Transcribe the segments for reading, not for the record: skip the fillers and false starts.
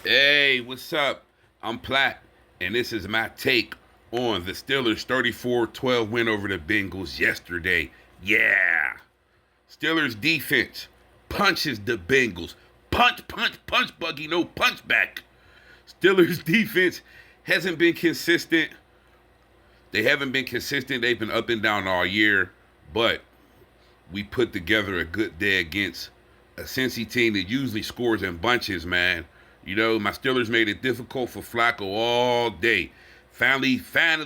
Hey, what's up? I'm Platt, and this is my take on the Steelers' 34-12 win over the Bengals yesterday. Yeah. Steelers defense punches the Bengals. Punch, punch, punch, Buggy, no punch back. Steelers defense hasn't been consistent. They haven't been consistent. They've been up and down all year, but we put together a good day against a Cincy team that usually scores in bunches, man. You know, my Steelers made it difficult for Flacco all day. Finally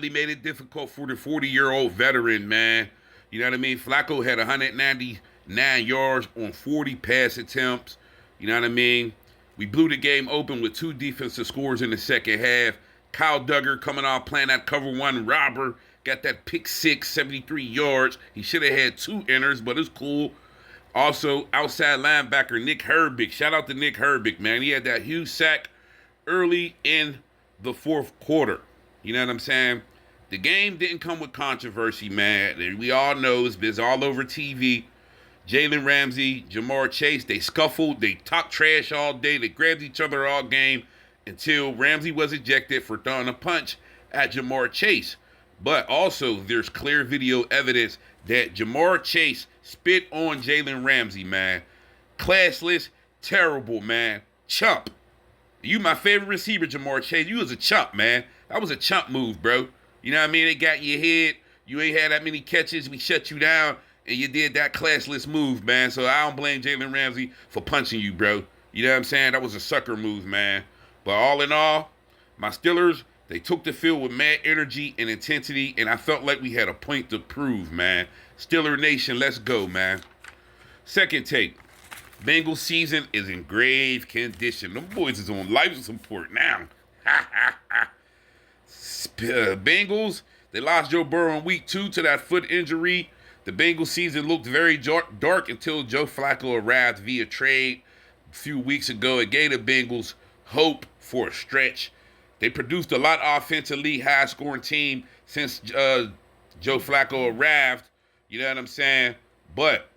made it difficult for the 40-year-old veteran, man. You know what I mean? Flacco had 199 yards on 40 pass attempts. You know what I mean? We blew the game open with two defensive scores in the second half. Kyle Duggar coming off playing that cover one robber. Got that pick six, 73 yards. He should have had two inners, but it's cool. Also, outside linebacker Nick Herbig. Shout out to Nick Herbig, man. He had that huge sack early in the fourth quarter. You know what I'm saying? The game didn't come with controversy, man. We all know it's all over TV. Jalen Ramsey, Jamar Chase, they scuffled, they talked trash all day, they grabbed each other all game until Ramsey was ejected for throwing a punch at Jamar Chase. But also, there's clear video evidence that Jamar Chase spit on Jalen Ramsey, man. Classless, terrible, man. Chump. You my favorite receiver, Jamar Chase. You was a chump, man. That was a chump move, bro. You know what I mean? They got in your head. You ain't had that many catches. We shut you down, and you did that classless move, man. So I don't blame Jalen Ramsey for punching you, bro. You know what I'm saying? That was a sucker move, man. But all in all, my Steelers, they took the field with mad energy and intensity, and I felt like we had a point to prove, man. Steeler Nation, let's go, man. Second take. Bengals season is in grave condition. Them boys is on life support now. Bengals, they lost Joe Burrow in week 2 to that foot injury. The Bengals season looked very dark until Joe Flacco arrived via trade a few weeks ago. It gave the Bengals hope for a stretch. They produced a lot offensively, high-scoring team since Joe Flacco arrived. You know what I'm saying? But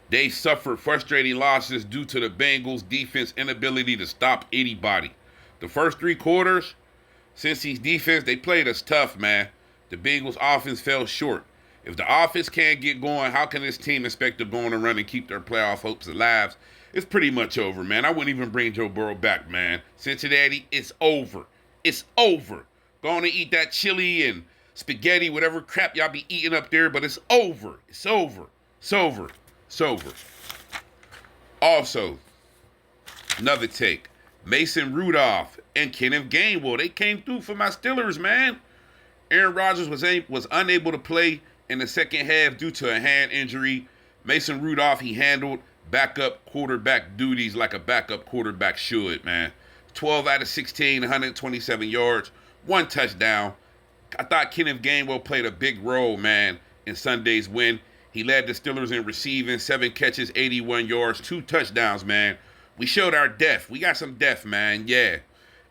they suffered frustrating losses due to the Bengals' defense inability to stop anybody. The first 3 quarters, Cincy's defense, they played us tough, man. The Bengals' offense fell short. If the offense can't get going, how can this team expect to go on a run and keep their playoff hopes alive? It's pretty much over, man. I wouldn't even bring Joe Burrow back, man. Cincinnati, it's over. It's over. Go on and eat that chili and spaghetti, whatever crap y'all be eating up there, but it's over. It's over. It's over. It's over. Also, another take. Mason Rudolph and Kenneth Gainwell, they came through for my Steelers, man. Aaron Rodgers was unable to play in the second half due to a hand injury. Mason Rudolph, he handled backup quarterback duties like a backup quarterback should, man. 12 out of 16, 127 yards, 1 touchdown. I thought Kenneth Gainwell played a big role, man, in Sunday's win. He led the Steelers in receiving, 7 catches, 81 yards, 2 touchdowns, man. We showed our depth. We got some depth, man, yeah.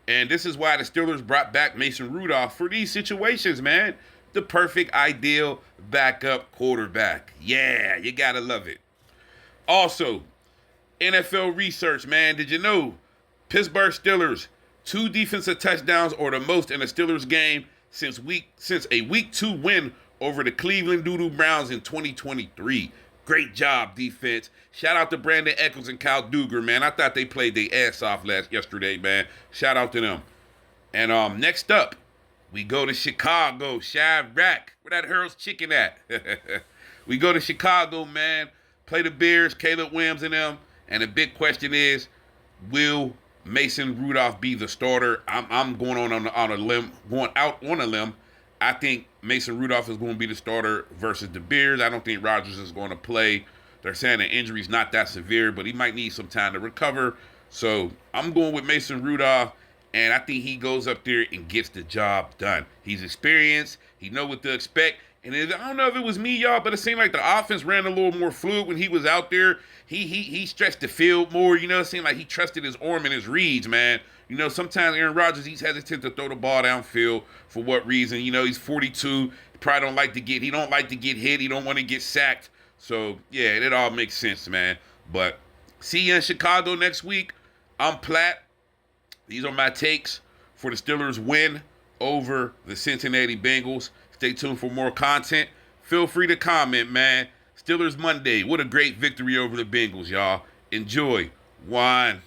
And this is why the Steelers brought back Mason Rudolph for these situations, man. The perfect, ideal backup quarterback. Yeah, you gotta love it. Also, NFL research, man. Did you know Pittsburgh Steelers 2 defensive touchdowns or the most in a Steelers game since a week 2 win over the Cleveland Doodle Browns in 2023. Great job, defense. Shout out to Brandon Echols and Kyle Duggar, man. I thought they played their ass off yesterday, man. Shout out to them. And next up, we go to Chicago. Chirac. Where that Harold's chicken at? We go to Chicago, man. Play the Bears, Caleb Williams and them. And the big question is, will Mason Rudolph be the starter? I'm going on a limb, going out on a limb. I think Mason Rudolph is going to be the starter versus the Bears. I don't think Rodgers is going to play. They're saying the injury's not that severe, but he might need some time to recover. So I'm going with Mason Rudolph, and I think he goes up there and gets the job done. He's experienced. He knows what to expect. And I don't know if it was me, y'all, but it seemed like the offense ran a little more fluid when he was out there. He stretched the field more. You know, it seemed like he trusted his arm and his reads, man. You know, sometimes Aaron Rodgers, he's hesitant to throw the ball downfield. For what reason? You know, he's 42. Probably don't like to get hit. He don't want to get sacked. So, yeah, it all makes sense, man. But see you in Chicago next week. I'm Platt. These are my takes for the Steelers win over the Cincinnati Bengals. Stay tuned for more content. Feel free to comment, man. Steelers Monday. What a great victory over the Bengals, y'all. Enjoy. One.